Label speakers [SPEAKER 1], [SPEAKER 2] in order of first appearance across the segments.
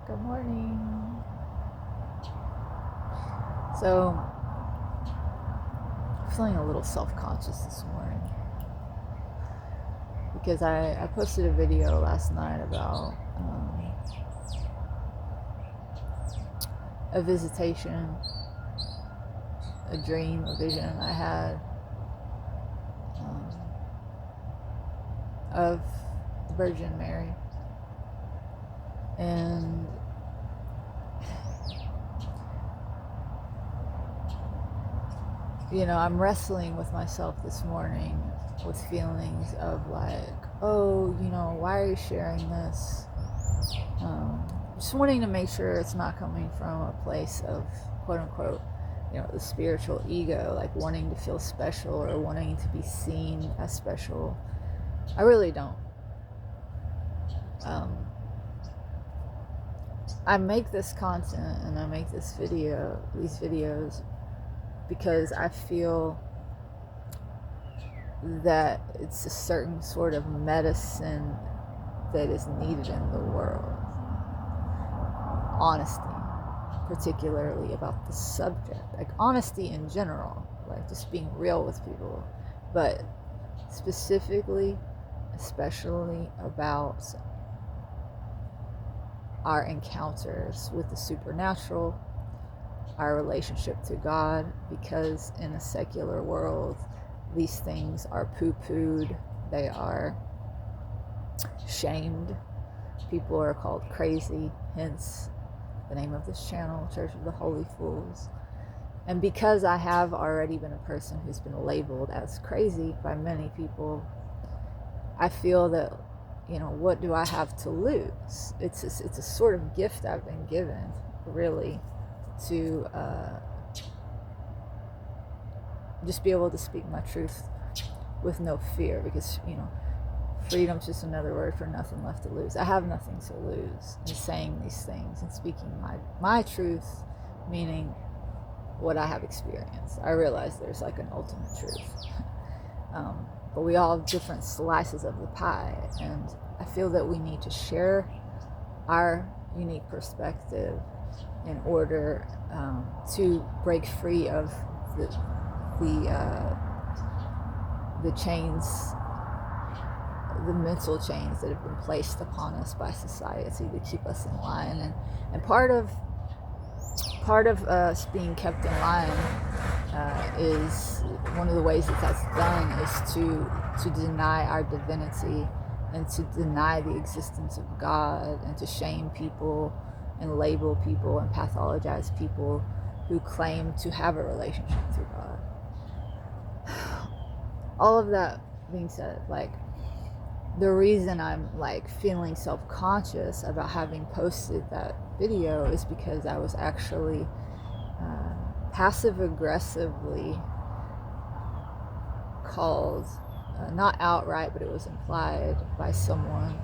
[SPEAKER 1] Good morning. So, I'm feeling a little self-conscious this morning because I posted a video last night about a visitation, a dream, a vision I had of the Virgin Mary. And I'm wrestling with myself this morning with feelings of like, oh, why are you sharing this? Just wanting to make sure it's not coming from a place of quote unquote, the spiritual ego, like wanting to feel special or wanting to be seen as special. I really don't. I make this content and I make these videos because I feel that it's a certain sort of medicine that is needed in the world. Honesty, particularly about the subject, like honesty in general, like just being real with people, but specifically, especially about our encounters with the supernatural, our relationship to God, because in a secular world, these things are poo-pooed, they are shamed, people are called crazy, hence the name of this channel, Church of the Holy Fools. And because I have already been a person who's been labeled as crazy by many people, I feel that, what do I have to lose? It's a sort of gift I've been given, really, to just be able to speak my truth with no fear, because freedom's just another word for nothing left to lose. I have nothing to lose in saying these things and speaking my truth, meaning what I have experienced. I realize there's like an ultimate truth, but we all have different slices of the pie, and I feel that we need to share our unique perspective in order to break free of the chains, the mental chains that have been placed upon us by society to keep us in line. And part of us being kept in line is one of the ways that that's done is to deny our divinity and to deny the existence of God and to shame people and label people and pathologize people who claim to have a relationship to God. All of that being said, like, the reason I'm like feeling self-conscious about having posted that video is because I was actually passive-aggressively called, not outright, but it was implied by someone,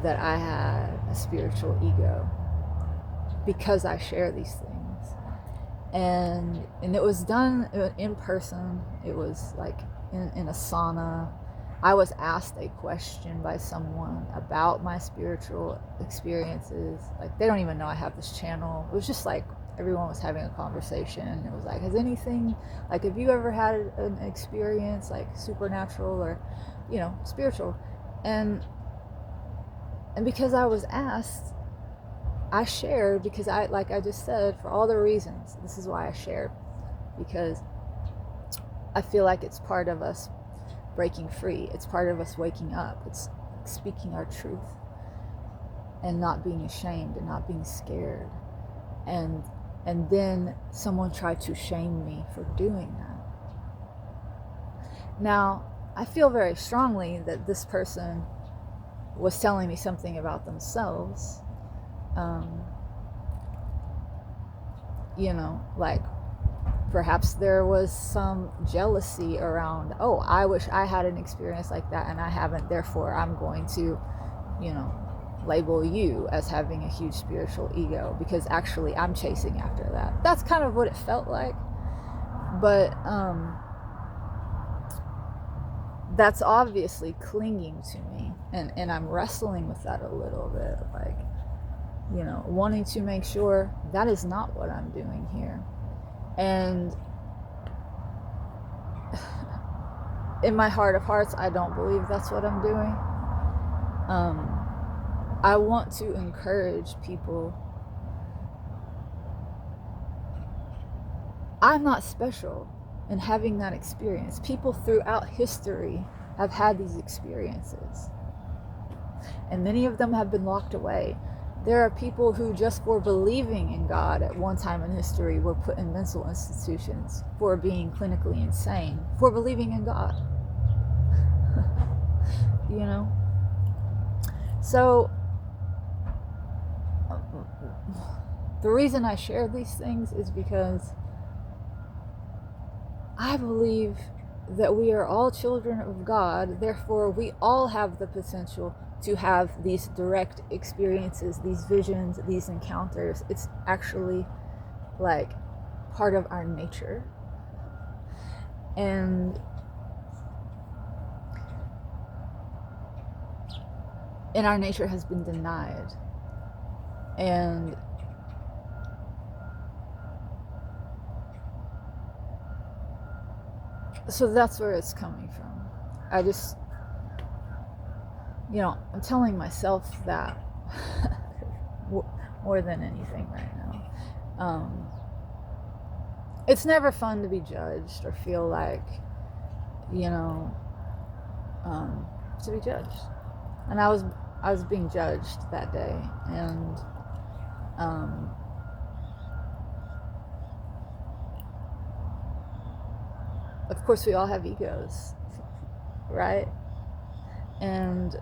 [SPEAKER 1] that I had a spiritual ego because I share these things. And it was done in person. It was like in a sauna. I was asked a question by someone about my spiritual experiences. Like, they don't even know I have this channel. It was just like everyone was having a conversation. It was like, have you ever had an experience like supernatural or, spiritual? And because I was asked, I shared, because like I just said, for all the reasons, this is why I shared, because I feel like it's part of us breaking free. It's part of us waking up. It's speaking our truth and not being ashamed and not being scared. And then someone tried to shame me for doing that. Now, I feel very strongly that this person was telling me something about themselves. Like, perhaps there was some jealousy around, oh, I wish I had an experience like that and I haven't, therefore I'm going to, label you as having a huge spiritual ego because actually I'm chasing after that. That's kind of what it felt like. But that's obviously clinging to me, and I'm wrestling with that a little bit. Like, wanting to make sure that is not what I'm doing here. And in my heart of hearts, I don't believe that's what I'm doing. I want to encourage people. I'm not special in having that experience. People throughout history have had these experiences, and many of them have been locked away. There are people who, just for believing in God at one time in history, were put in mental institutions for being clinically insane, for believing in God. So the reason I share these things is because I believe that we are all children of God. Therefore, we all have the potential to have these direct experiences, these visions, these encounters. It's actually like part of our nature. And our nature has been denied. And so that's where it's coming from. I just, I'm telling myself that more than anything right now. It's never fun to be judged or feel like, to be judged. And I was being judged that day. And of course, we all have egos, right? And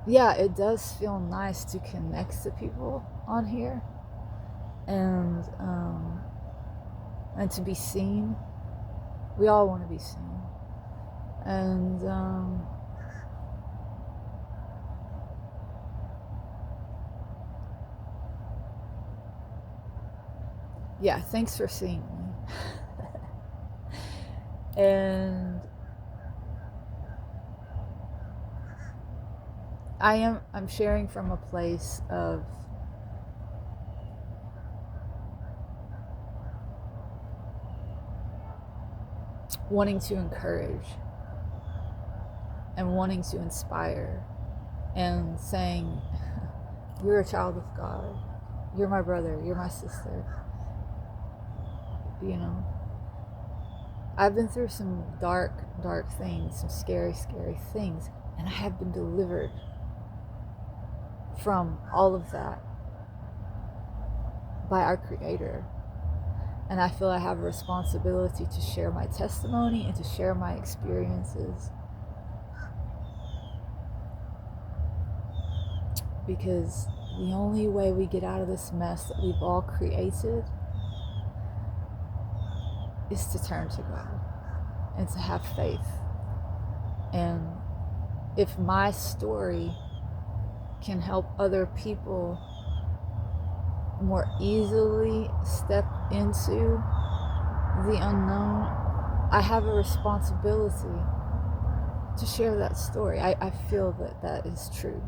[SPEAKER 1] yeah, it does feel nice to connect to people on here, and to be seen. We all want to be seen. And yeah, thanks for seeing me. And I'm sharing from a place of wanting to encourage and wanting to inspire and saying, you're a child of God. You're my brother. You're my sister. I've been through some dark things, some scary things, and I have been delivered from all of that by our Creator. And I feel I have a responsibility to share my testimony and to share my experiences, because the only way we get out of this mess that we've all created is to turn to God and to have faith. And if my story can help other people more easily step into the unknown, I have a responsibility to share that story. I feel that is true.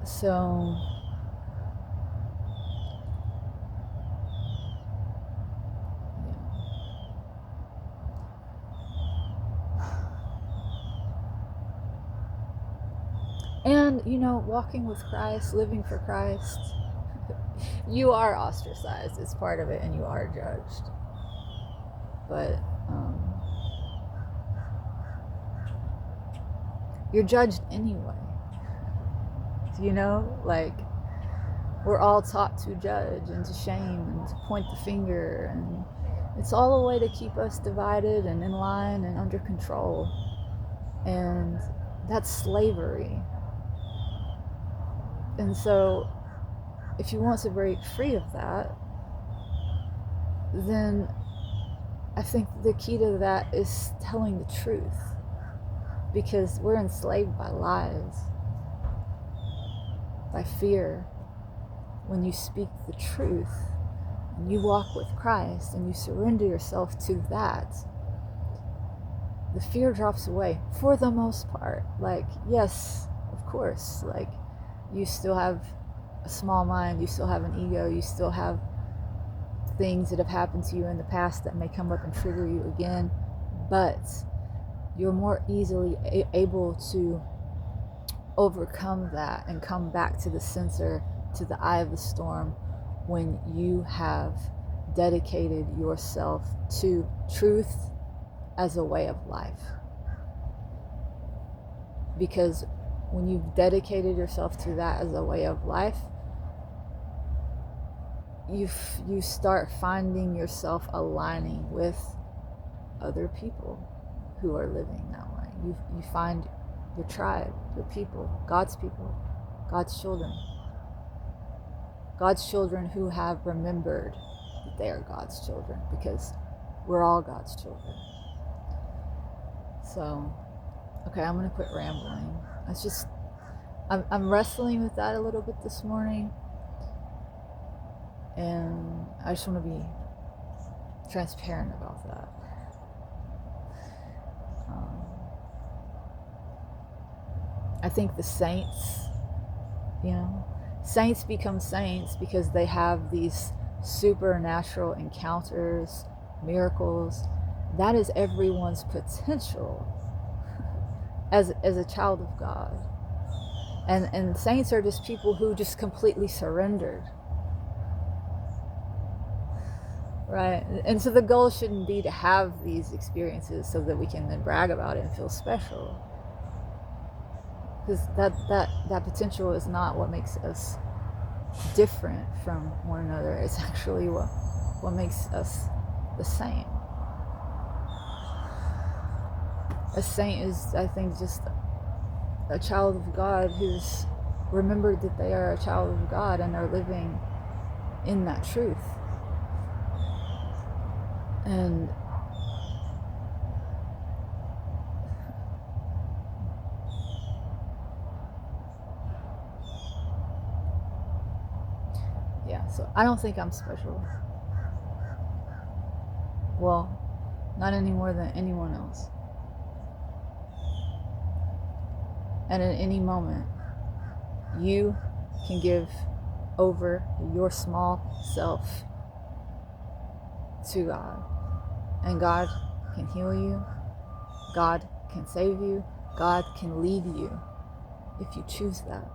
[SPEAKER 1] So and walking with Christ, living for Christ, you are ostracized. It's part of it, and you are judged. But you're judged anyway. Like, we're all taught to judge and to shame and to point the finger, and it's all a way to keep us divided and in line and under control. And that's slavery. And so if you want to break free of that, then I think the key to that is telling the truth, because we're enslaved by lies, by fear. When you speak the truth, and you walk with Christ and you surrender yourself to that, the fear drops away for the most part. Like, yes, of course, like, you still have a small mind, you still have an ego, you still have things that have happened to you in the past that may come up and trigger you again, but you're more easily able to overcome that and come back to the center, to the eye of the storm, when you have dedicated yourself to truth as a way of life. Because when you've dedicated yourself to that as a way of life, you start finding yourself aligning with other people who are living that way. You find your tribe, your people, God's children. God's children who have remembered that they are God's children, because we're all God's children. So, okay, I'm gonna quit rambling. I'm wrestling with that a little bit this morning, and I just want to be transparent about that. I think the saints, saints become saints because they have these supernatural encounters, miracles. That is everyone's potential as a child of God. And saints are just people who just completely surrendered. Right? And so the goal shouldn't be to have these experiences so that we can then brag about it and feel special. Because that potential is not what makes us different from one another. It's actually what makes us the same. A saint is, I think, just a child of God who's remembered that they are a child of God and are living in that truth. And yeah, so I don't think I'm special. Well, not any more than anyone else. And at any moment, you can give over your small self to God. And God can heal you. God can save you. God can lead you if you choose that.